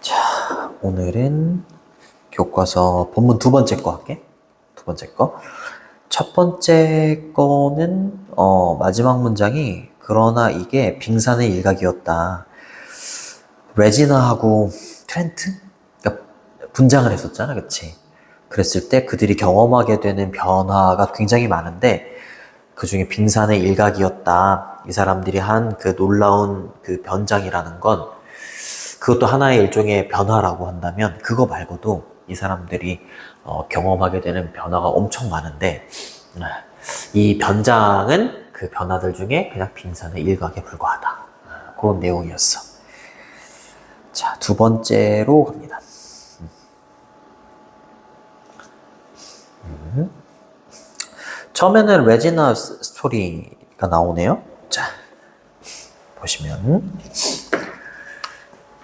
자, 오늘은 교과서 본문 두 번째 거 할게. 두 번째 거. 첫 번째 거는 마지막 문장이 그러나 이게 빙산의 일각이었다. 레지나하고 트렌트? 그러니까 분장을 했었잖아, 그치? 그랬을 때 그들이 경험하게 되는 변화가 굉장히 많은데 그 중에 빙산의 일각이었다. 이 사람들이 한 그 놀라운 그 변장이라는 건 그것도 하나의 일종의 변화라고 한다면 그거 말고도 이 사람들이 경험하게 되는 변화가 엄청 많은데 이 변장은 그 변화들 중에 그냥 빙산의 일각에 불과하다. 그런 내용이었어. 자, 두 번째로 갑니다. 처음에는 레지나 스토리가 나오네요. 자, 보시면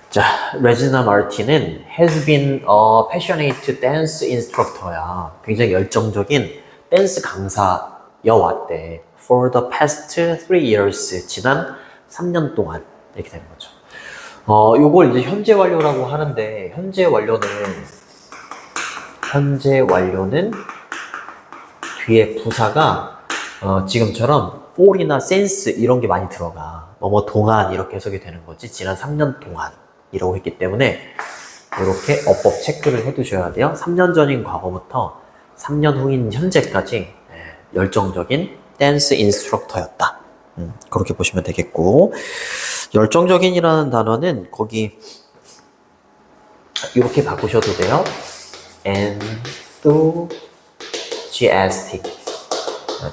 자, 레지나 마르틴은 has been a passionate dance instructor야. 굉장히 열정적인 댄스 강사여 왔대. For the past 3 years. 지난 3년 동안. 이렇게 되는 거죠. 요걸 이제 현재 완료라고 하는데, 현재 완료는 뒤에 부사가 지금처럼 for이나 since 이런 게 많이 들어가. 뭐뭐 동안 이렇게 해석이 되는 거지. 지난 3년 동안 이라고 했기 때문에 이렇게 어법 체크를 해두셔야 돼요. 3년 전인 과거부터 3년 후인 현재까지 열정적인 댄스 인스트럭터였다. 그렇게 보시면 되겠고, 열정적인이라는 단어는 거기 이렇게 바꾸셔도 돼요. enthusiastic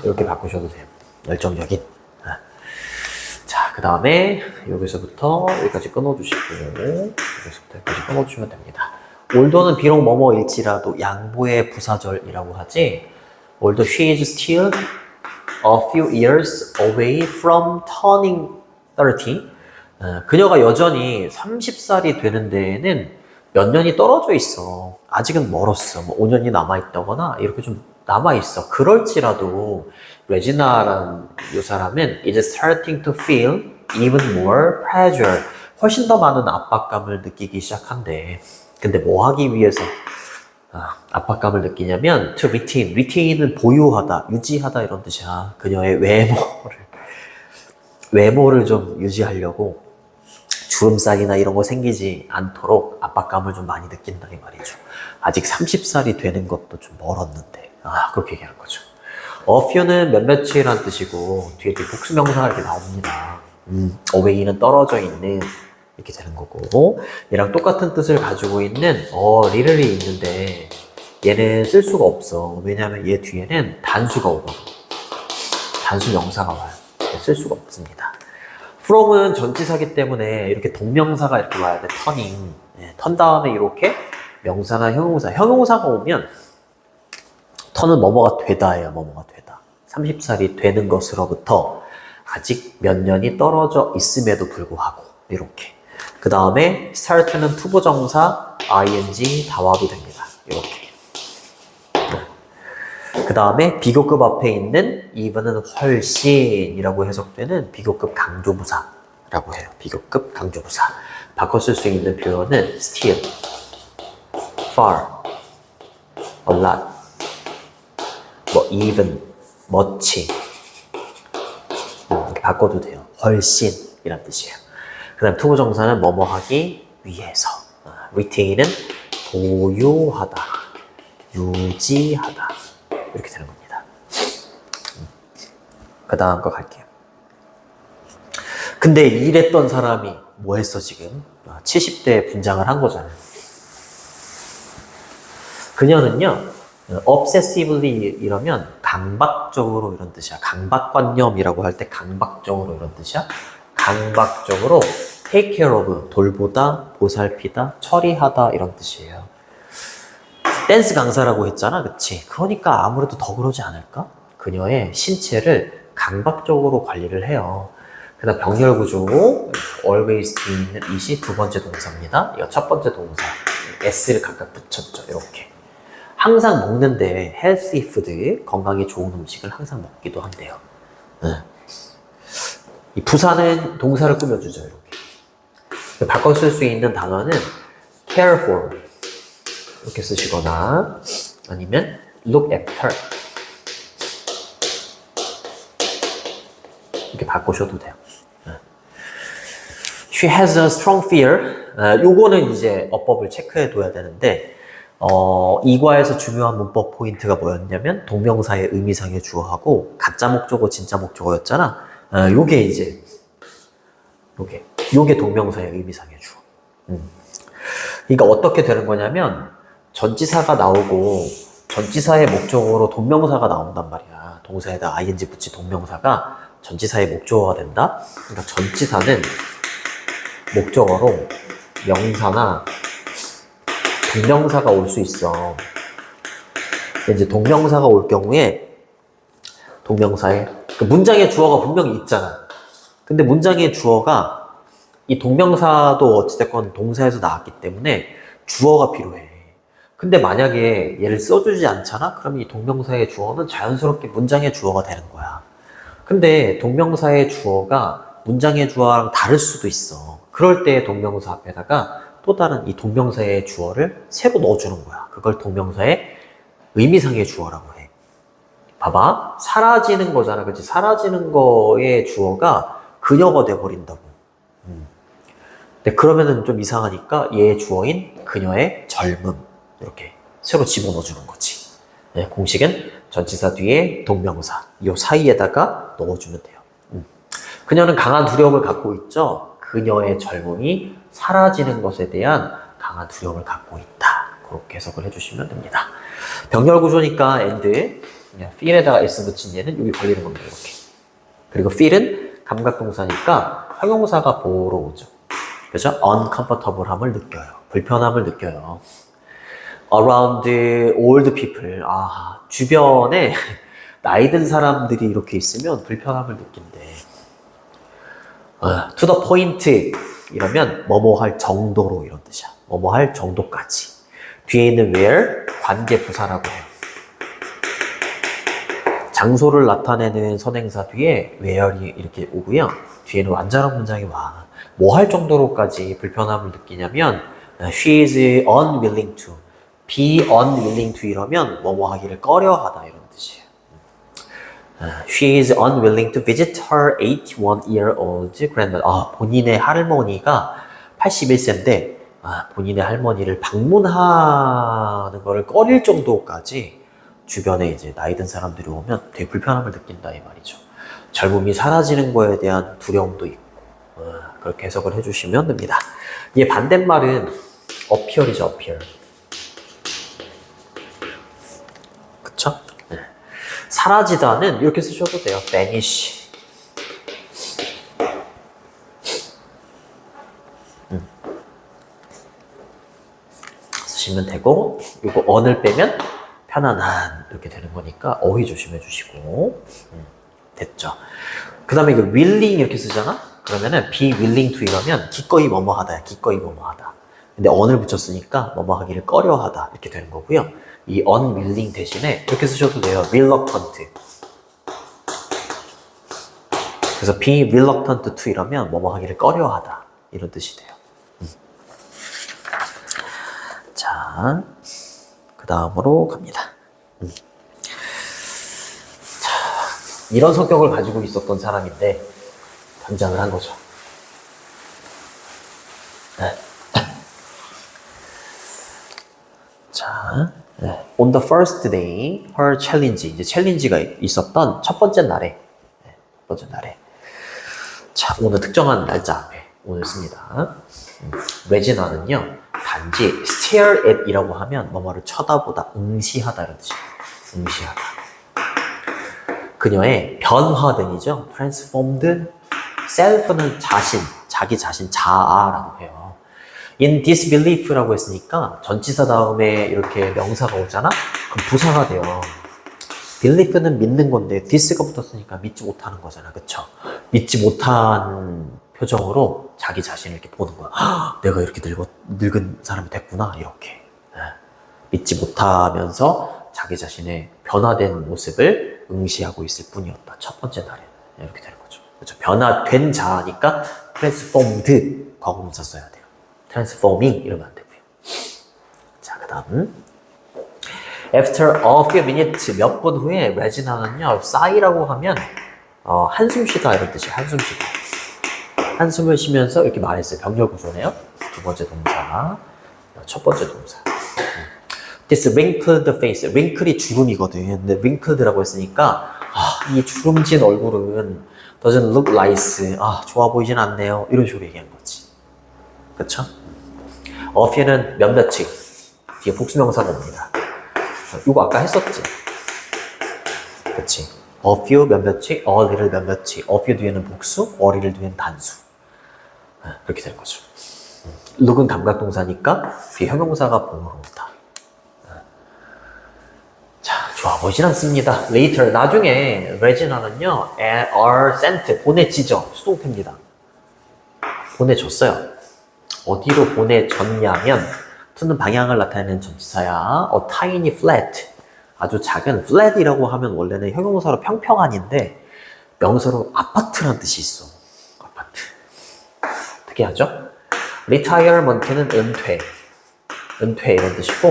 이렇게 바꾸셔도 돼요. 열정적인. 자, 그 다음에 여기서부터 여기까지 끊어주시고 여기서부터 여기까지 끊어주시면 됩니다. 올더는 비록 뭐뭐일지라도 양보의 부사절이라고 하지. Although she is still a few years away from turning 30. 그녀가 여전히 30살이 되는 데에는 몇 년이 떨어져 있어. 아직은 멀었어. 뭐 5년이 남아있다거나 이렇게 좀 남아있어. 그럴지라도 레지나라는 이 사람은 이제 starting to feel even more pressure. 훨씬 더 많은 압박감을 느끼기 시작한대. 근데 뭐 하기 위해서 압박감을 느끼냐면 to retain. retain은 보유하다, 유지하다 이런 뜻이야. 그녀의 외모를 좀 유지하려고 주름살이나 이런 거 생기지 않도록 압박감을 좀 많이 느낀다 이 말이죠. 아직 30살이 되는 것도 좀 멀었는데 그렇게 얘기하는 거죠. A few는 몇몇이란 뜻이고 뒤에 복수명사가 이렇게 나옵니다. away는 떨어져 있는 이렇게 되는 거고, 얘랑 똑같은 뜻을 가지고 있는 little이 있는데 얘는 쓸 수가 없어. 왜냐하면 얘 뒤에는 단수가 오거든. 단수 명사가 와요. 쓸 수가 없습니다. from은 전치사기 때문에 이렇게 동명사가 이렇게 와야 돼. turning. 턴 다음에 이렇게 명사나 형용사가 오면 턴은 뭐뭐가 되다예요. 뭐뭐가 되다. 30살이 되는 것으로부터 아직 몇 년이 떨어져 있음에도 불구하고 이렇게. 그 다음에 start는 투부정사 ing 다 와도 됩니다. 이렇게. 그 다음에 비교급 앞에 있는 even은 훨씬이라고 해석되는 비교급 강조부사라고 해요. 비교급 강조부사. 바꿔 쓸 수 있는 표현은 still, far, a lot, 뭐 even, much 이렇게 바꿔도 돼요. 훨씬이란 뜻이에요. 그 다음 투부정사는 뭐뭐 하기 위해서. retain은 보유하다, 유지하다 이렇게 되는 겁니다. 그 다음 거 갈게요. 근데 이랬던 사람이 뭐 했어 지금? 70대 분장을 한 거잖아요. 그녀는요, obsessively 이러면 강박적으로 이런 뜻이야. 강박관념이라고 할 때 강박적으로 이런 뜻이야. 강박적으로 take care of, 돌보다, 보살피다, 처리하다 이런 뜻이에요. 댄스 강사라고 했잖아, 그치? 그러니까 아무래도 더 그러지 않을까? 그녀의 신체를 강박적으로 관리를 해요. 그 다음 병렬구조, always 있는 it이 두 번째 동사입니다. 이거 첫 번째 동사, s를 각각 붙였죠, 이렇게. 항상 먹는데 healthy food, 건강에 좋은 음식을 항상 먹기도 한대요. 이 부사는 동사를 꾸며주죠. 이렇게. 바꿔 쓸 수 있는 단어는 care for 이렇게 쓰시거나 아니면 look after 이렇게 바꾸셔도 돼요. She has a strong fear. 요거는 이제 어법을 체크해 둬야 되는데 이과에서 중요한 문법 포인트가 뭐였냐면 동명사의 의미상의 주어하고 가짜 목적어 진짜 목적어였잖아. 요게 이제 요게 동명사의 의미상의 주어. 그러니까 어떻게 되는 거냐면 전치사가 나오고 전치사의 목적어로 동명사가 나온단 말이야. 동사에다 ing 붙인 동명사가 전치사의 목적어가 된다. 그러니까 전치사는 목적어로 명사나 동명사가 올 수 있어. 이제 동명사가 올 경우에 동명사에 문장의 주어가 분명히 있잖아. 근데 문장의 주어가 이 동명사도 어찌됐건 동사에서 나왔기 때문에 주어가 필요해. 근데 만약에 얘를 써주지 않잖아? 그럼 이 동명사의 주어는 자연스럽게 문장의 주어가 되는 거야. 근데 동명사의 주어가 문장의 주어랑 다를 수도 있어. 그럴 때 동명사 앞에다가 또 다른 이 동명사의 주어를 새로 넣어주는 거야. 그걸 동명사의 의미상의 주어라고 해. 봐봐. 사라지는 거잖아. 그치? 사라지는 거의 주어가 그녀가 돼버린다고. 근데 그러면은 좀 이상하니까 얘의 주어인 그녀의 젊음. 이렇게 새로 집어넣어주는 거지. 네, 공식은 전치사 뒤에 동명사. 요 사이에다가 넣어주면 돼요. 그녀는 강한 두려움을 갖고 있죠. 그녀의 젊음이 사라지는 것에 대한 강한 두려움을 갖고 있다. 그렇게 해석을 해주시면 됩니다. 병렬 구조니까 and, feel에다가 s 붙인 얘는 여기 걸리는 겁니다. 이렇게. 그리고 feel은 감각동사니까 형용사가 보러 오죠. 그죠? uncomfortable함을 느껴요. 불편함을 느껴요. around old people. 주변에 나이 든 사람들이 이렇게 있으면 불편함을 느낀대. to the point 이러면 뭐뭐 할 정도로 이런 뜻이야. 뭐뭐 할 정도까지. 뒤에 있는 where 관계 부사라고 해요. 장소를 나타내는 선행사 뒤에 where이 이렇게 오고요. 뒤에는 완전한 문장이 와. 뭐 할 정도로까지 불편함을 느끼냐면 she is unwilling to. be unwilling to 이러면 뭐뭐 하기를 꺼려하다 이런 뜻이에요. She is unwilling to visit her 81-year-old grandmother. 본인의 할머니가 81세인데 본인의 할머니를 방문하는 거를 꺼릴 정도까지 주변에 이제 나이 든 사람들이 오면 되게 불편함을 느낀다 이 말이죠. 젊음이 사라지는 거에 대한 두려움도 있고 그렇게 해석을 해주시면 됩니다. 얘 반대말은 appear이죠. appear. 그쵸? 네. 사라지다는 이렇게 쓰셔도 돼요. vanish. 쓰시면 되고, 이거 on을 빼면 편안한 이렇게 되는 거니까 어휘 조심해 주시고 됐죠. 그 다음에 이거 willing 이렇게 쓰잖아? 그러면은 be willing to 이러면 기꺼이 뭐뭐 하다야. 기꺼이 뭐뭐 하다. 근데 on을 붙였으니까 뭐뭐 하기를 꺼려 하다 이렇게 되는 거고요. 이 unwilling 대신에 이렇게 쓰셔도 돼요. reluctant. 그래서 be reluctant to 이러면 뭐뭐 하기를 꺼려 하다 이런 뜻이 돼요. 자, 그 다음으로 갑니다. 자, 이런 성격을 가지고 있었던 사람인데 변장을 한 거죠. 네. 자, 네. On the first day, her challenge, 이제 챌린지가 있었던 첫 번째 날에, 첫 번째 날에. 자, 오늘 특정한 날짜 앞에 오늘 씁니다. 레지나는요, 단지 stare at 이라고 하면 뭐뭐를 쳐다보다, 응시하다 이런 뜻이에요. 응시하다. 그녀의 변화된이죠. transformed self는 자신, 자기 자신, 자아라고 해요. in disbelief라고 했으니까 전치사 다음에 이렇게 명사가 오잖아? 그럼 부사가 돼요. belief는 믿는 건데 dis가 붙었으니까 믿지 못하는 거잖아. 그쵸? 믿지 못한 표정으로 자기 자신을 이렇게 보는 거야. 내가 이렇게 늙은 사람이 됐구나. 이렇게. 믿지 못하면서 자기 자신의 변화된 모습을 응시하고 있을 뿐이었다. 첫 번째 날에. 이렇게 되는 거죠. 그렇죠. 변화된 자니까 transformed 과거분사 써야 돼요. transforming 이러면 안 되고요. 자, 그 다음 After a few minutes 몇 분 후에 레지나는요 sigh라고 하면 한숨 쉬다 이런 뜻이에요. 한숨 쉬다. 한숨을 쉬면서 이렇게 말했어요. 병렬 구조네요. 두 번째 동사, 첫 번째 동사. This wrinkled face. wrinkle이 주름이거든. 근데 wrinkled라고 했으니까 이 주름진 얼굴은 doesn't look nice. 좋아 보이진 않네요. 이런 식으로 얘기한 거지. 그쵸? A few는 몇몇이 뒤에 복수명사가 옵니다. 이거 아까 했었지? 그치? A few 몇몇이, a little 몇몇이. A few 뒤에는 복수, a little 뒤에는 단수. 그렇게 될 거죠. look은 감각동사니까 뒤에 형용사가 보호로 온다. 자, 좋아 보이진 않습니다. Later, 나중에 레지나는요, are sent, 보내지죠. 수동태입니다. 보내줬어요. 어디로 보내졌냐면 to는 방향을 나타내는 전치사야. A tiny flat, 아주 작은 flat이라고 하면 원래는 형용사로 평평한인데 명사로 아파트라는 뜻이 있어. 아파트. 어떻게 하죠? retirement는 은퇴 이런 뜻이고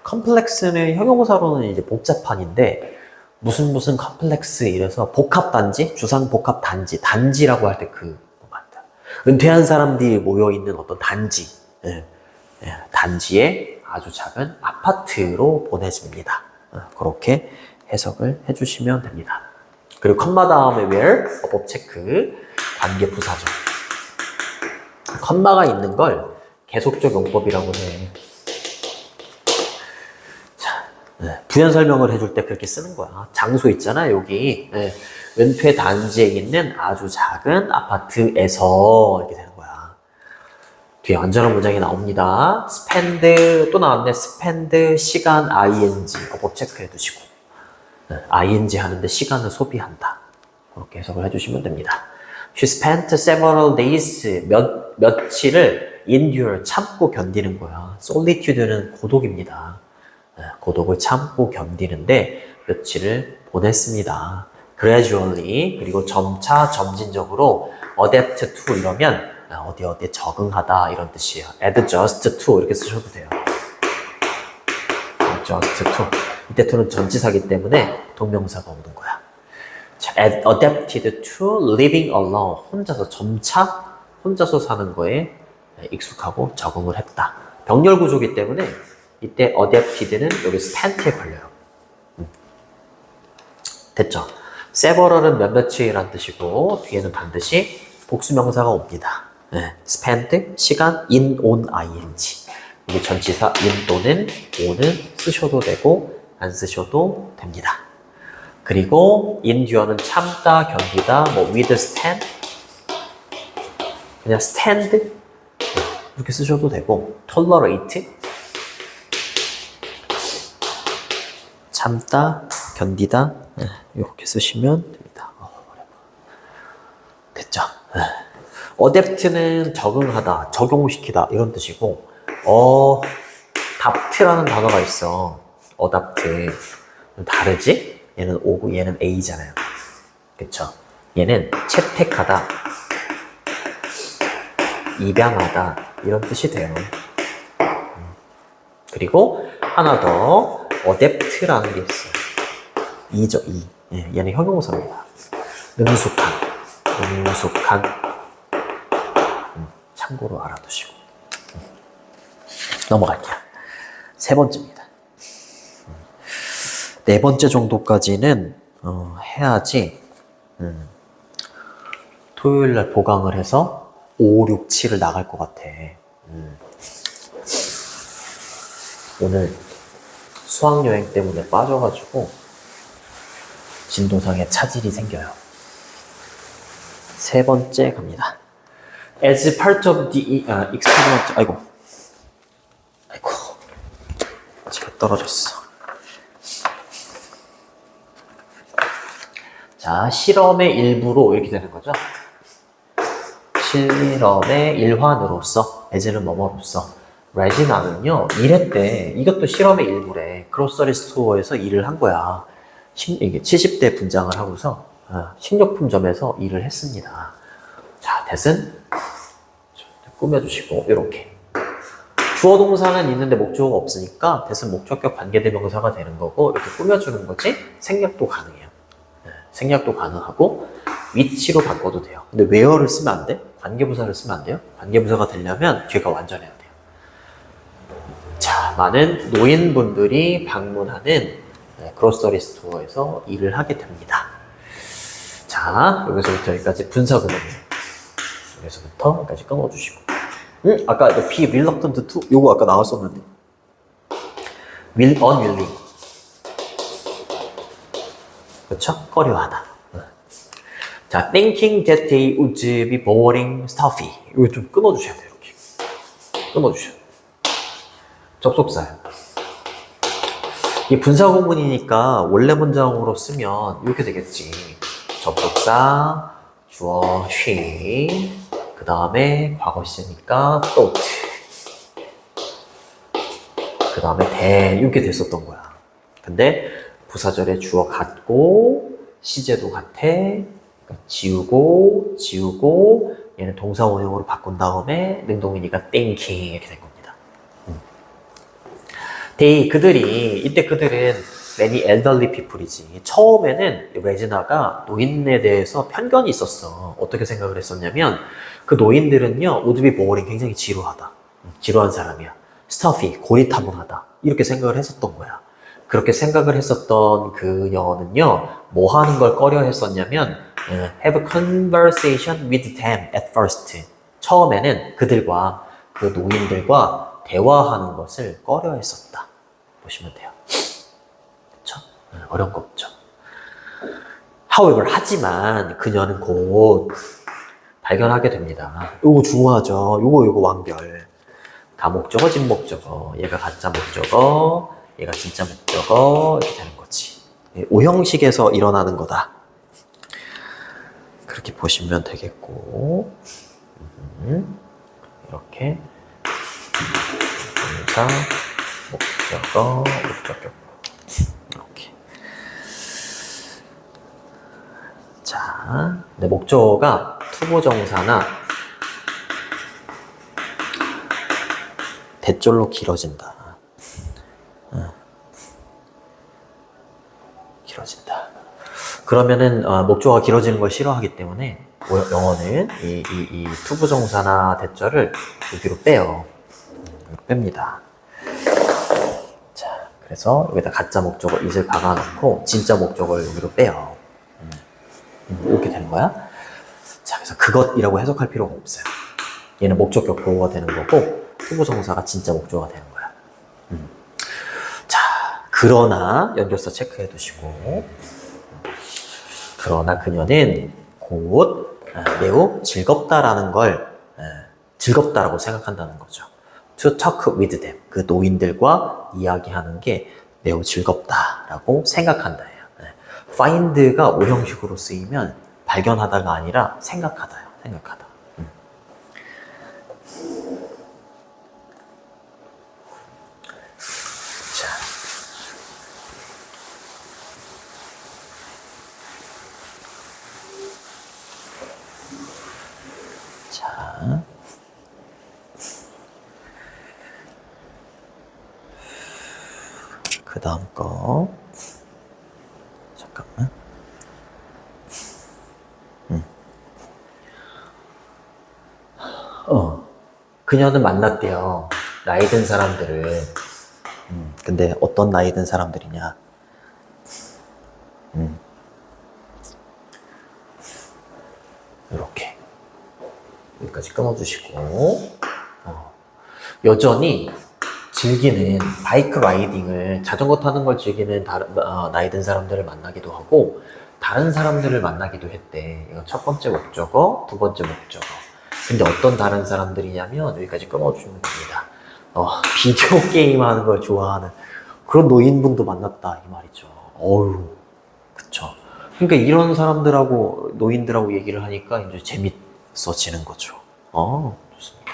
complex는 형용사로는 이제 복잡한인데 무슨 컴플렉스 이래서 복합단지, 주상복합단지, 단지라고 할 때 그 맞다. 은퇴한 사람들이 모여 있는 어떤 단지, 단지에 아주 작은 아파트로 보내집니다. 그렇게 해석을 해주시면 됩니다. 그리고 컴마 다음에 where 어법 체크 관계 부사죠. 컴마가 있는 걸 계속적 용법이라고 해. 자, 부연 설명을 해줄 때 그렇게 쓰는 거야. 장소 있잖아, 여기. 은퇴 단지에 있는 아주 작은 아파트에서 이렇게 되는 거야. 뒤에 완전한 문장이 나옵니다. spend 또 나왔네. spend 시간 ing 어법 체크해 두시고 ing 하는데 시간을 소비한다. 그렇게 해석을 해주시면 됩니다. She spent several days 며칠을 endure 참고 견디는 거야. solitude는 고독입니다. 고독을 참고 견디는데 며칠을 보냈습니다. gradually 그리고 점차 점진적으로 adapt to 이러면 어디에 적응하다 이런 뜻이에요. adjust to 이렇게 쓰셔도 돼요. adjust to 이때 to는 전치사기 때문에 동명사가 오는 거야. 자, adapted to living alone 혼자서 점차 혼자서 사는 거에 익숙하고 적응을 했다. 병렬 구조이기 때문에 이때 adapted는 여기 spent에 걸려요. 됐죠? several은 몇몇이라는 뜻이고 뒤에는 반드시 복수명사가 옵니다. spent 시간 in on ing 이게 전치사 in 또는 on은 쓰셔도 되고 안 쓰셔도 됩니다. 그리고 endure는 참다, 견디다, 뭐 withstand 그냥 stand 이렇게 쓰셔도 되고 tolerate 참다, 견디다 이렇게 쓰시면 됩니다. 됐죠? adapt는 적응하다, 적용시키다 이런 뜻이고 adapt라는 단어가 있어. adapt 다르지? 얘는 O고 얘는 A잖아요. 그쵸? 얘는 채택하다, 입양하다 이런 뜻이 돼요. 그리고 하나 더 adapt라는 게 있어요. 이죠, 이. 얘는 형용사입니다. 능숙한. 참고로 알아두시고 넘어갈게요. 세 번째입니다. 네 번째 정도까지는 해야지 토요일날 보강을 해서 5, 6, 7을 나갈 것 같아. 오늘 수학여행 때문에 빠져가지고 진도상에 차질이 생겨요. 세 번째 갑니다. As part of the experiment, 아이고, 제가 떨어졌어. 자, 실험의 일부로 이렇게 되는 거죠. 실험의 일환으로서, as는 뭐뭐로서, 레지나는요, 일했대. 이것도 실험의 일부래. 그로서리 스토어에서 일을 한 거야. 이게 70대 분장을 하고서 식료품점에서 일을 했습니다. 자, that은 꾸며주시고 이렇게 주어 동사는 있는데 목적어가 없으니까 that은 목적격 관계대명사가 되는 거고 이렇게 꾸며주는 거지 생략도 가능해요. 생략도 가능하고 위치로 바꿔도 돼요. 근데 where를 쓰면 안 돼? 관계부사를 쓰면 안 돼요? 관계부사가 되려면 뒤가 완전해야 돼요. 자, 많은 노인분들이 방문하는 그로서리 스토어에서 일을 하게 됩니다. 자, 여기서부터 여기까지 분사구문이에요. 여기서부터 여기까지 끊어주시고. 아까 be reluctant to 요거 아까 나왔었는데 unwilling 그렇죠? 꺼려하다. 자, thinking that they would be boring, stuffy 이거 좀 끊어주셔야 돼요. 이렇게 끊어주셔야 돼요. 접속사요. 이 분사구문이니까 원래 문장으로 쓰면 이렇게 되겠지. 접속사, 주어, she, 그 다음에 과거 시제니까 thought, 그 다음에 they 이렇게 됐었던 거야. 근데 부사절에 주어 같고 시제도 같아. 그러니까 지우고 얘는 동사 원형으로 바꾼 다음에 능동이니까 thinking 이렇게 된 겁니다. they 그들은 many elderly people이지. 처음에는 레지나가 노인에 대해서 편견이 있었어. 어떻게 생각을 했었냐면 그 노인들은요 would be boring 굉장히 지루하다. 지루한 사람이야. stuffy 고리타분하다. 이렇게 생각을 했었던 거야. 그렇게 생각을 했었던 그녀는요 뭐 하는 걸 꺼려 했었냐면 have a conversation with them at first. 처음에는 그들과 그 노인들과 대화하는 것을 꺼려 했었다. 보시면 돼요. 그렇죠? 어려운 거 없죠. However, 하지만 그녀는 곧 발견하게 됩니다. 요거 중요하죠. 요거 완결. 가목적어, 진목적어. 얘가 가짜 목적어, 얘가 진짜 목적어 이렇게 되는 거지. 오형식에서 일어나는 거다. 그렇게 보시면 되겠고 이렇게 동사, 목적어, 목적격 이렇게. 자, 근데 목적어가 투부정사나 대절로 길어진다. 길어진다. 그러면은 목적어가 길어지는 걸 싫어하기 때문에 영어는 이 투부정사나 대절을 여기로 빼요. 뺍니다. 자, 그래서 여기다 가짜 목적어 is를 박아놓고 진짜 목적어를 여기로 빼요. 이렇게 되는 거야. 자, 그래서 그것이라고 해석할 필요가 없어요. 얘는 목적격 보호가 되는 거고 투부정사가 진짜 목적어가 되는 거야. 자, 그러나 연결사 체크해 두시고 그러나 그녀는 곧 매우 즐겁다라는 걸 즐겁다라고 생각한다는 거죠. To talk with them. 그 노인들과 이야기하는 게 매우 즐겁다라고 생각한다예요. find가 오형식으로 쓰이면 발견하다가 아니라 생각하다요. 생각하다. 자, 그 다음 거 잠깐만. 그녀는 만났대요. 나이 든 사람들을. 근데 어떤 나이 든 사람들이냐? 이렇게 여기까지 끊어주시고 여전히 즐기는 바이크 라이딩을 자전거 타는 걸 즐기는 나이 든 사람들을 만나기도 하고 다른 사람들을 만나기도 했대. 이거 첫 번째 목적어, 두 번째 목적어. 근데 어떤 다른 사람들이냐면 여기까지 끊어주면 됩니다. 비디오 게임 하는 걸 좋아하는 그런 노인분도 만났다 이 말이죠. 어휴, 그쵸. 그러니까 이런 사람들하고 노인들하고 얘기를 하니까 이제 재밌어지는 거죠. 좋습니다.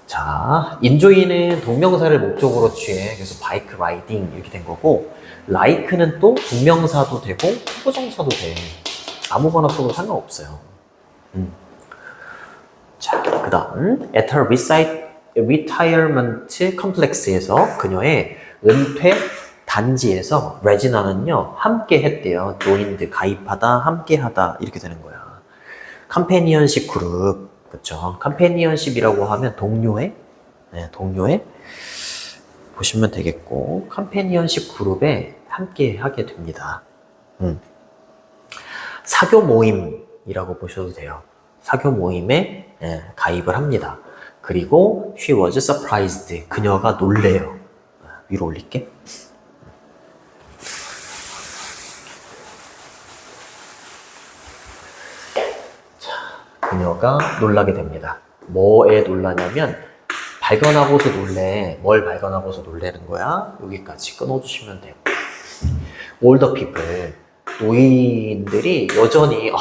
자, enjoy는 동명사를 목적으로 취해. 그래서 bike riding 이렇게 된 거고, like는 또 동명사도 되고 투부정사도 돼. 아무거나 써도 상관없어요. 자, 그 다음 at her retirement complex에서 그녀의 은퇴 단지에서 레지나는요 함께 했대요. joined 가입하다, 함께 하다 이렇게 되는 거야. 컴패니언십 그룹, 그쵸? 컴패니언십이라고 하면 동료회, 네, 동료회 보시면 되겠고, 컴패니언십 그룹에 함께 하게 됩니다. 사교 모임이라고 보셔도 돼요. 사교 모임에 가입을 합니다. 그리고 she was surprised. 그녀가 놀래요. 위로 올릴게. 자, 그녀가 놀라게 됩니다. 뭐에 놀라냐면 발견하고서 놀래. 뭘 발견하고서 놀래는 거야? 여기까지 끊어주시면 돼요. older people, 노인들이 여전히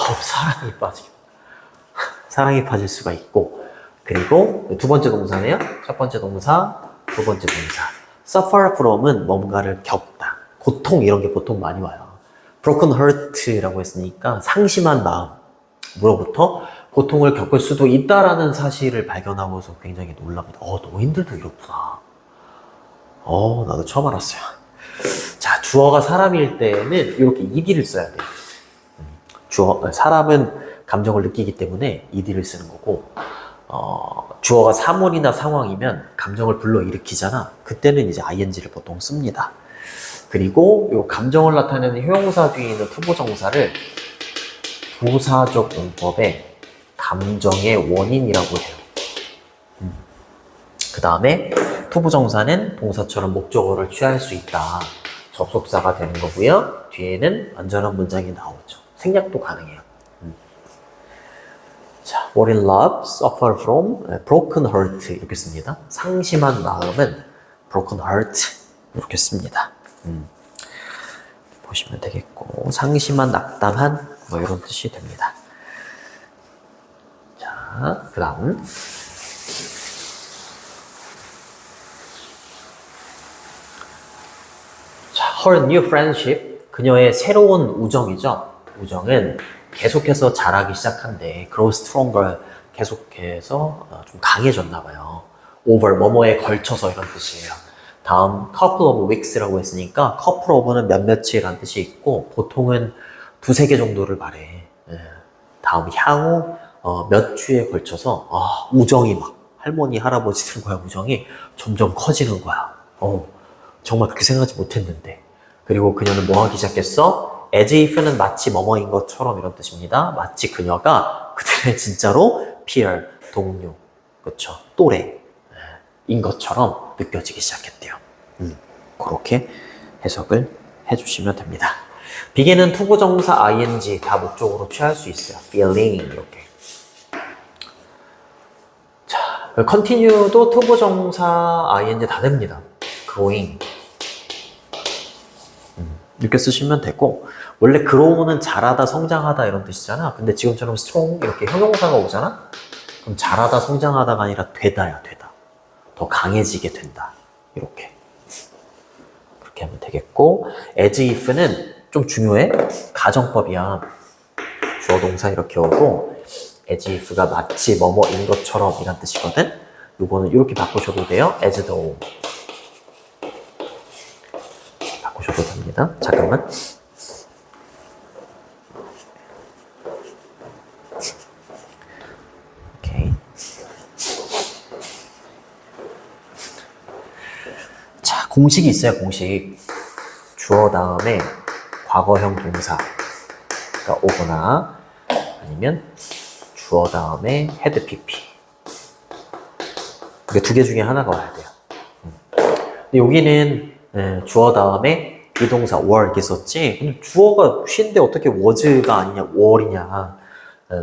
사랑에 빠질 수가 있고, 그리고 두 번째 동사네요. 첫 번째 동사, 두 번째 동사. suffer from은 뭔가를 겪다. 고통 이런 게 보통 많이 와요. broken heart라고 했으니까 상심한 마음으로부터 고통을 겪을 수도 있다라는 사실을 발견하고서 굉장히 놀랍니다. 노인들도 이렇구나. 나도 처음 알았어요. 자, 주어가 사람일 때는 이렇게 ed를 써야 돼요. 사람은 감정을 느끼기 때문에 ed를 쓰는 거고, 주어가 사물이나 상황이면 감정을 불러일으키잖아. 그때는 이제 ing를 보통 씁니다. 그리고 이 감정을 나타내는 형용사 뒤에 있는 투부정사를 부사적 용법에 감정의 원인이라고 해요. 그 다음에 투부정사는 동사처럼 목적어를 취할 수 있다. 접속사가 되는 거고요. 뒤에는 완전한 문장이 나오죠. 생략도 가능해요. 자, fall in love, suffer from, broken heart 이렇게 씁니다. 상심한 마음은 broken heart 이렇게 씁니다. 보시면 되겠고, 상심한, 낙담한 뭐 이런 뜻이 됩니다. 자, 그 다음 자, her new friendship, 그녀의 새로운 우정이죠. 우정은 계속해서 자라기 시작한데 grow stronger, 계속해서 좀 강해졌나 봐요. over, 뭐뭐에 걸쳐서 이런 뜻이에요. 다음 couple of weeks라고 했으니까 couple of는 몇몇이라는 뜻이 있고 보통은 두세 개 정도를 말해. 다음 향후 몇 주에 걸쳐서 우정이 막 할머니 할아버지들과의 우정이 점점 커지는 거야. 정말 그렇게 생각하지 못했는데. 그리고 그녀는 뭐 하기 시작했어? as if는 마치 뭐뭐인 것처럼 이런 뜻입니다. 마치 그녀가 그들의 진짜로 peer, 동료, 그렇죠, 또래인 것처럼 느껴지기 시작했대요. 그렇게 해석을 해주시면 됩니다. 비계는 투부정사 ing 다 목적으로 취할 수 있어요. feeling 이렇게. 자, continue도 투부정사 ing 다 됩니다. growing 이렇게 쓰시면 되고, 원래 grow는 자라다, 성장하다 이런 뜻이잖아. 근데 지금처럼 strong 이렇게 형용사가 오잖아? 그럼 자라다, 성장하다가 아니라 되다야, 되다. 더 강해지게 된다. 이렇게. 그렇게 하면 되겠고, as if는 좀 중요해. 가정법이야. 주어 동사 이렇게 오고, as if가 마치 뭐뭐인 것처럼 이란 뜻이거든? 요거는 이렇게 바꾸셔도 돼요. as though. 바꾸셔도 됩니다. 잠깐만. 오케이. 자, 공식이 있어요, 공식. 주어 다음에 과거형 동사가 오거나 아니면 주어 다음에 헤드 PP. 이게 두 개 중에 하나가 와야 돼요. 근데 여기는 주어 다음에 비동사 were 이렇게 썼지. 근데 주어가 쉰데 어떻게 was가 아니냐, were이냐.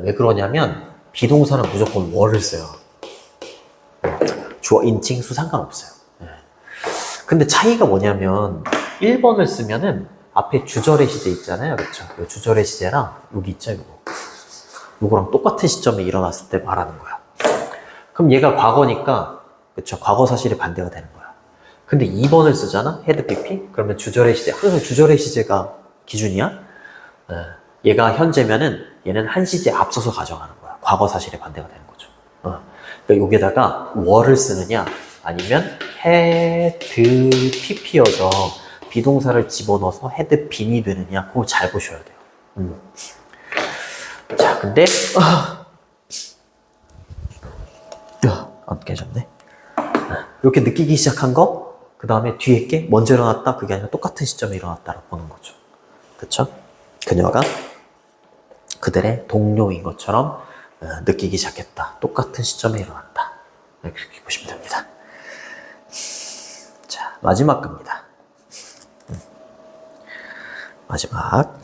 왜 그러냐면 비동사는 무조건 were를 써요. 주어 인칭수 상관없어요. 근데 차이가 뭐냐면 1번을 쓰면은 앞에 주절의 시제 있잖아요. 그렇죠? 주절의 시제랑 여기 있죠, 요거랑 똑같은 시점에 일어났을 때 말하는 거야. 그럼 얘가 과거니까 그쵸? 과거 사실이 반대가 되는 거야. 근데 2번을 쓰잖아? had PP? 그러면 주절의 시제. 항상 주절의 시제가 기준이야? 얘가 현재면은 얘는 한 시제 앞서서 가져가는 거야. 과거 사실의 반대가 되는 거죠. 그러니까 여기다가 were를 쓰느냐 아니면 had pp여서 비동사를 집어넣어서 had been이 되느냐 그거 잘 보셔야 돼요. 자, 근데 안 깨졌네. 이렇게 느끼기 시작한 거, 그 다음에 뒤에 게 먼저 일어났다, 그게 아니라 똑같은 시점에 일어났다라고 보는 거죠. 그쵸? 그녀가 그들의 동료인 것처럼 느끼기 시작했다. 똑같은 시점에 일어났다. 그렇게 보시면 됩니다. 자, 마지막 겁니다. 마지막.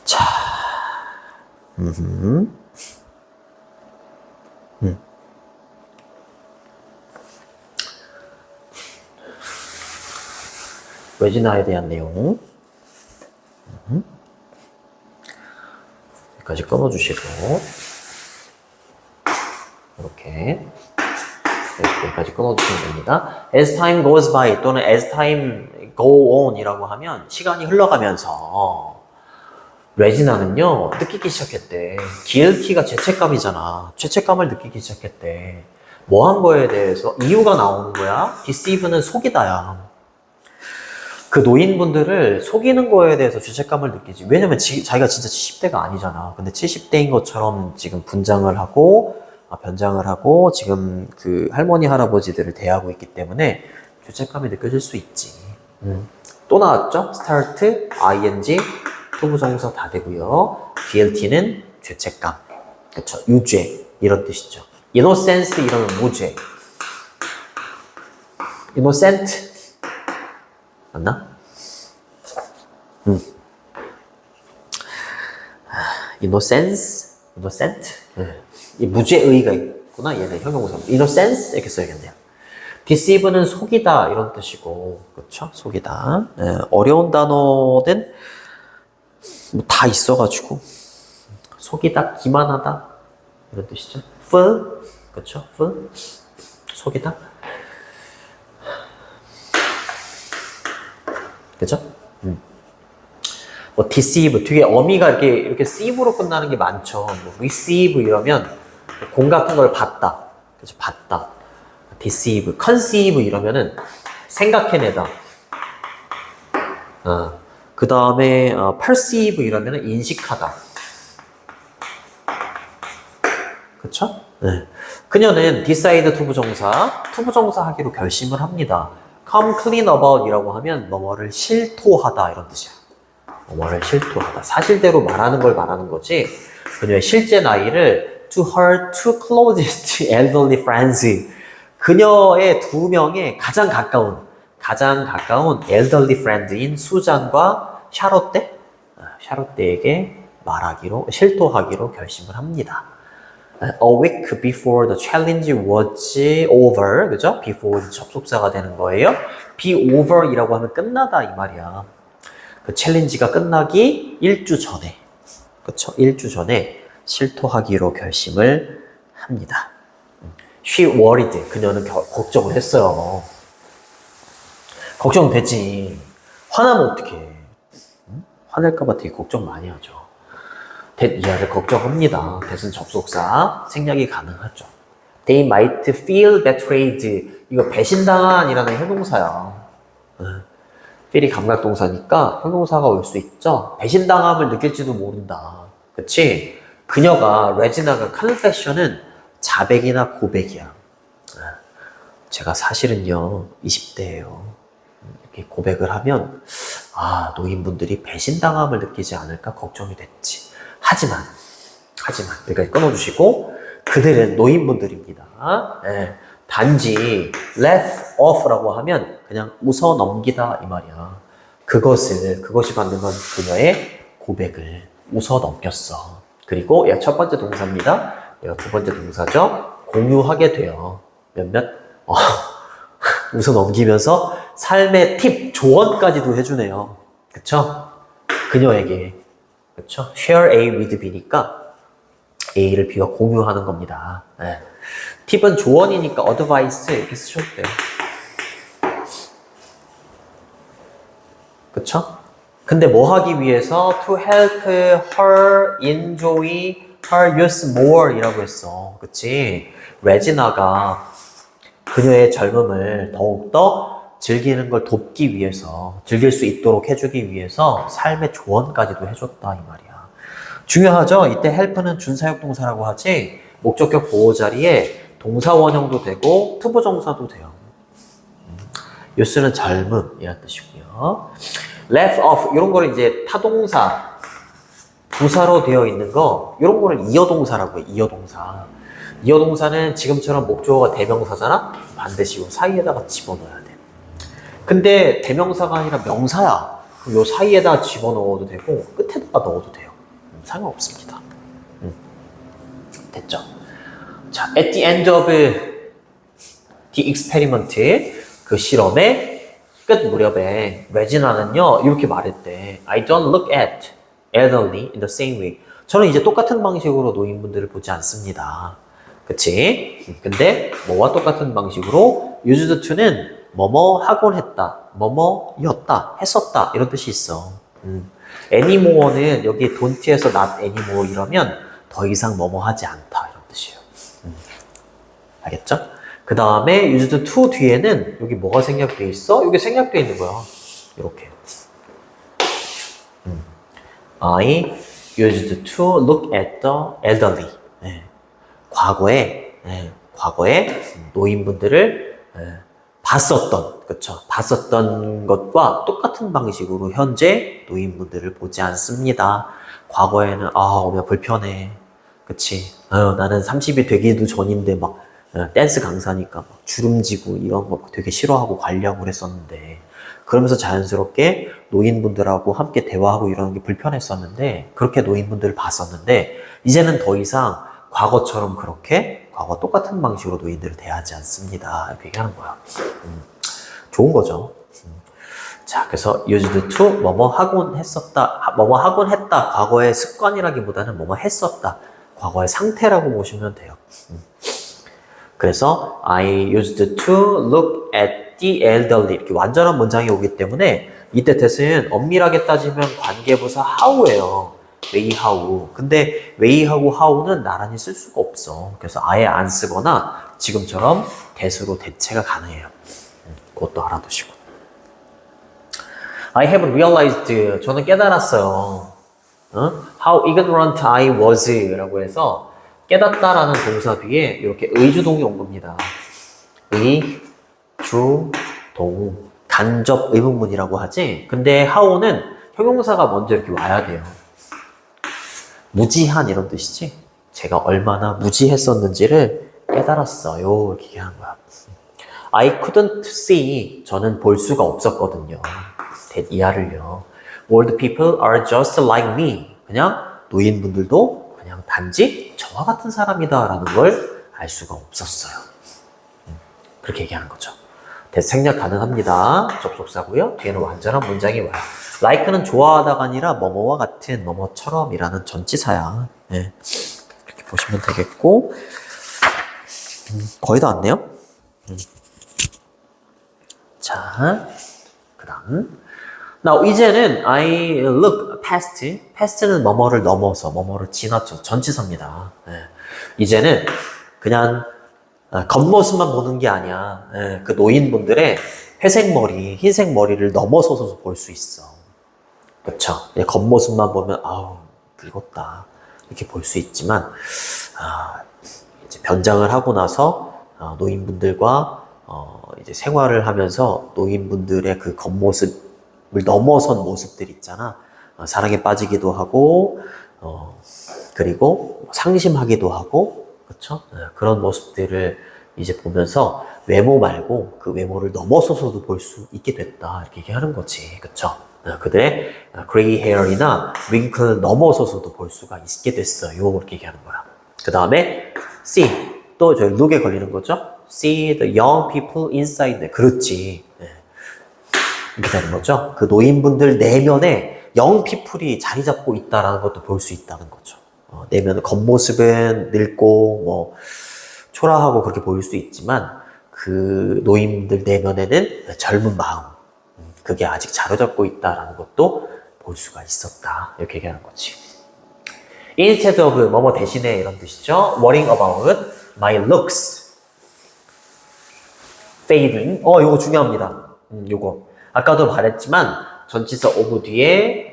자, 레지나에 대한 내용. 여기까지 끊어주시고, 이렇게. 여기까지 끊어주시면 됩니다. As time goes by 또는 as time go on 이라고 하면 시간이 흘러가면서 레지나는요, 느끼기 시작했대. guilty가 죄책감이잖아. 죄책감을 느끼기 시작했대. 뭐 한 거에 대해서 이유가 나오는 거야? deceive는 속이다야. 그 노인분들을 속이는 거에 대해서 죄책감을 느끼지. 왜냐면 자기가 진짜 70대가 아니잖아. 근데 70대인 것처럼 지금 변장을 하고 지금 그 할머니, 할아버지들을 대하고 있기 때문에 죄책감이 느껴질 수 있지. 또 나왔죠? start, ing, 투부정사 다 되고요. guilty는 죄책감. 그쵸? 유죄. 이런 뜻이죠. innocence 이러면 무죄. innocent. 맞나? innocence, innocent. 이 무죄의가 있구나. 얘는 형용사. innocence 이렇게 써야겠네요. deceive는 속이다 이런 뜻이고, 그렇죠? 속이다. 어려운 단어는 뭐 다 있어가지고 속이다, 기만하다 이런 뜻이죠. fool, 그렇죠? fool, 속이다. 그죠? 뭐 deceive, 뒤에 어미가 이렇게 receive로 끝나는 게 많죠. 뭐 receive 이러면 공 같은 걸 봤다. 그죠? 봤다. deceive, conceive 이러면은 생각해내다. 그 다음에 perceive 이러면은 인식하다. 그쵸? 네. 그녀는 decide 투부정사 하기로 결심을 합니다. come clean about 이라고 하면 뭐뭐를 실토하다 이런 뜻이야. 뭐뭐를 실토하다. 사실대로 말하는 걸 말하는 거지. 그녀의 실제 나이를 to her two closest elderly friends. 그녀의 두 명의 가장 가까운 elderly friend인 수잔과 샤롯데에게 실토하기로 결심을 합니다. A week before the challenge was over, 그죠? before 접속사가 되는 거예요. be over 이라고 하면 끝나다 이 말이야. 그 챌린지가 끝나기 1주 전에, 그쵸? 1주 전에 실토하기로 결심을 합니다. She worried, 그녀는 걱정을 했어요. 걱정되지. 화나면 어떡해. 화낼까봐 되게 걱정 많이 하죠. 이하를 걱정합니다. 대신 접속사 생략이 가능하죠. They might feel betrayed. 이거 배신당한이라는 형용사야. feel이 감각동사니까 형용사가 올 수 있죠. 배신당함을 느낄지도 모른다. 그치? 그녀가 레지나가 confession은 자백이나 고백이야. 제가 사실은요 20대예요. 이렇게 고백을 하면 노인분들이 배신당함을 느끼지 않을까 걱정이 됐지. 하지만 여기까지 끊어주시고 그들은 노인분들입니다. 단지 laugh off라고 하면 그냥 웃어 넘기다 이 말이야. 그것이 받는 건 그녀의 고백을 웃어 넘겼어. 그리고 얘가 첫 번째 동사입니다. 얘가 두 번째 동사죠. 공유하게 돼요. 몇몇 웃어 넘기면서 삶의 팁, 조언까지도 해주네요. 그쵸? 그녀에게. 그쵸? share A with B니까 A를 B와 공유하는 겁니다. 팁은 조언이니까 advice 이렇게 쓰셔도 돼요. 그쵸? 근데 뭐 하기 위해서 to help her enjoy her youth more 이라고 했어. 그치? 레지나가 그녀의 젊음을 더욱더 즐기는 걸 돕기 위해서, 즐길 수 있도록 해주기 위해서 삶의 조언까지도 해줬다 이 말이야. 중요하죠? 이때 help는 준사역동사라고 하지 목적격 보호 자리에 동사 원형도 되고 투부정사도 돼요. youth는 젊음 이란 뜻이고요. laugh off 이런 거를 이제 타동사 부사로 되어 있는 거 이런 거를 이어동사라고 해. 이어동사. 이어동사는 지금처럼 목적어가 대명사잖아? 반드시 요 사이에다가 집어넣어야 돼. 근데 대명사가 아니라 명사야. 그럼 요 사이에다 집어넣어도 되고 끝에다가 넣어도 돼요. 상관없습니다. 됐죠? 자, at the end of the experiment 그 실험의 끝 무렵에 레지나는요 이렇게 말했대. I don't look at elderly in the same way. 저는 이제 똑같은 방식으로 노인분들을 보지 않습니다. 그치? 근데 뭐와 똑같은 방식으로 used to는 뭐뭐 하곤 했다, 뭐뭐였다, 했었다 이런 뜻이 있어. anymore는 여기 don't에서 not anymore 이러면 더 이상 뭐뭐 하지 않다 이런 뜻이에요. 알겠죠? 그 다음에 used to 뒤에는 여기 뭐가 생략되어 있어? 여기 생략되어 있는 거야. 이렇게. I used to look at the elderly. 네. 과거에 노인분들을 봤었던, 그쵸? 봤었던 것과 똑같은 방식으로 현재 노인분들을 보지 않습니다. 과거에는 오면 불편해. 그치? 나는 30이 되기도 전인데 막 댄스 강사니까 막 주름지고 이런 거 되게 싫어하고 관리하고 그랬었는데 그러면서 자연스럽게 노인분들하고 함께 대화하고 이러는 게 불편했었는데 그렇게 노인분들을 봤었는데 이제는 더 이상 과거처럼 그렇게 과거와 똑같은 방식으로 노인들을 대하지 않습니다. 이렇게 얘기하는 거야. 좋은 거죠. 자, 그래서 used to 뭐뭐 하곤 했었다, 뭐뭐 하곤 했다. 과거의 습관이라기보다는 뭐뭐 했었다. 과거의 상태라고 보시면 돼요. 그래서 I used to look at the elderly 이렇게 완전한 문장이 오기 때문에 이때 대신 엄밀하게 따지면 관계부사 how예요. way how. 근데 way하고 how는 나란히 쓸 수가 없어. 그래서 아예 안 쓰거나 지금처럼 대수로 대체가 가능해요. 그것도 알아두시고. I have realized 저는 깨달았어요. How ignorant I was 라고 해서 깨닫다라는 동사 뒤에 이렇게 의주동이 온 겁니다. 의, 주, 동, 간접 의문문이라고 하지. 근데 how는 형용사가 먼저 이렇게 와야 돼요. 무지한 이런 뜻이지. 제가 얼마나 무지했었는지를 깨달았어요. 이렇게 얘기하는 거야. I couldn't see. 저는 볼 수가 없었거든요. 이하를요. Old people are just like me. 그냥 노인분들도 그냥 단지 저와 같은 사람이다 라는 걸 알 수가 없었어요. 그렇게 얘기하는 거죠. 생략 가능합니다. 접속사고요. 뒤에는 완전한 문장이 와요. like는 좋아하다가 아니라 뭐뭐와 같은 뭐뭐처럼 이라는 전치사야. 네. 그렇게 보시면 되겠고 거의 다 왔네요. 자, 그 다음 Now, 이제는 I look past. past는 뭐뭐를 넘어서, 뭐뭐를 지나쳐. 전치사입니다. 네. 이제는 그냥 겉모습만 보는 게 아니야. 네. 그 노인분들의 회색 머리, 흰색 머리를 넘어서서 볼 수 있어. 그쵸? 겉모습만 보면 아우 늙었다 이렇게 볼 수 있지만 이제 변장을 하고 나서 노인분들과 이제 생활을 하면서 노인분들의 그 겉모습을 넘어선 모습들 있잖아. 사랑에 빠지기도 하고 그리고 상심하기도 하고 그쵸? 그런 모습들을 이제 보면서 외모 말고 그 외모를 넘어서서도 볼 수 있게 됐다 이렇게 얘기하는 거지. 그쵸? 그들의 그레이 헤어이나 윙크를 넘어서서도 볼 수가 있게 됐어요. 이렇게 얘기하는 거야. 그 다음에 see 또 저희 look에 걸리는 거죠. see the young people inside. 네, 그렇지. 네. 이렇게 되는 거죠. 그 노인분들 내면에 young people이 자리 잡고 있다라는 것도 볼 수 있다는 거죠. 내면 겉모습은 늙고 뭐 초라하고 그렇게 보일 수 있지만 그 노인들 내면에는 젊은 마음, 그게 아직 자로잡고 있다라는 것도 볼 수가 있었다. 이렇게 얘기하는 거지. Instead of 뭐뭐 대신에 이런 뜻이죠. Worrying about my looks fading. 요거 중요합니다. 요거. 아까도 말했지만 전치사 of 뒤에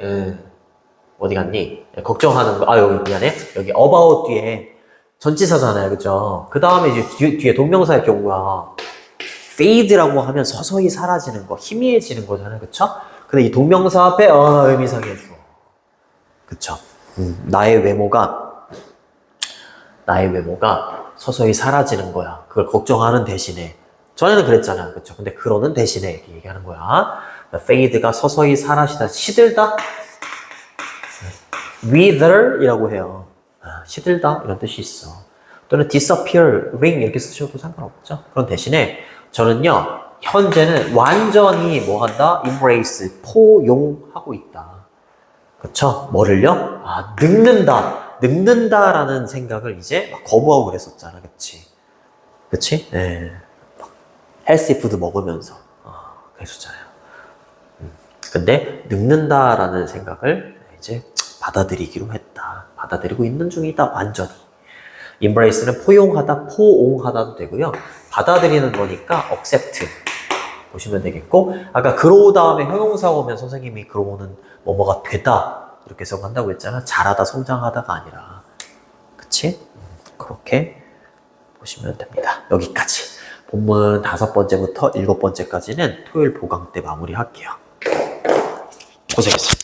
어디 갔니? 걱정하는 거. 여기 미안해. 여기 about 뒤에 전치사잖아요. 그죠? 그 다음에 이제 뒤에 동명사의 경우가 fade라고 하면 서서히 사라지는 거, 희미해지는 거잖아요. 그쵸? 근데 이 동명사 앞에 의미상해줘. 그쵸? 나의 외모가 서서히 사라지는 거야. 그걸 걱정하는 대신에. 전에는 그랬잖아요. 그쵸? 근데 그러는 대신에 이렇게 얘기하는 거야. fade가 서서히 사라지다, 시들다? wither 이라고 해요. 시들다 이런 뜻이 있어. 또는 disappear, ring 이렇게 쓰셔도 상관없죠. 그런 대신에 저는요, 현재는 완전히 뭐 한다? embrace, 포용하고 있다. 그쵸? 뭐를요? 늙는다라는 생각을 이제 막 거부하고 그랬었잖아. 그치? 네. 헬시 푸드 먹으면서. 그랬었잖아요. 근데 늙는다라는 생각을 이제 받아들이기로 했다. 받아들이고 있는 중이다. 완전히. embrace는 포용하다, 포옹하다도 되고요. 받아들이는 거니까 accept 보시면 되겠고, 아까 grow 다음에 형용사 오면 선생님이 grow는 뭐뭐가 되다 이렇게 해석한다고 했잖아. 자라다, 성장하다가 아니라. 그치? 그렇게 보시면 됩니다. 여기까지. 본문 5번째부터 7번째까지는 토요일 보강 때 마무리할게요. 고생했습니다.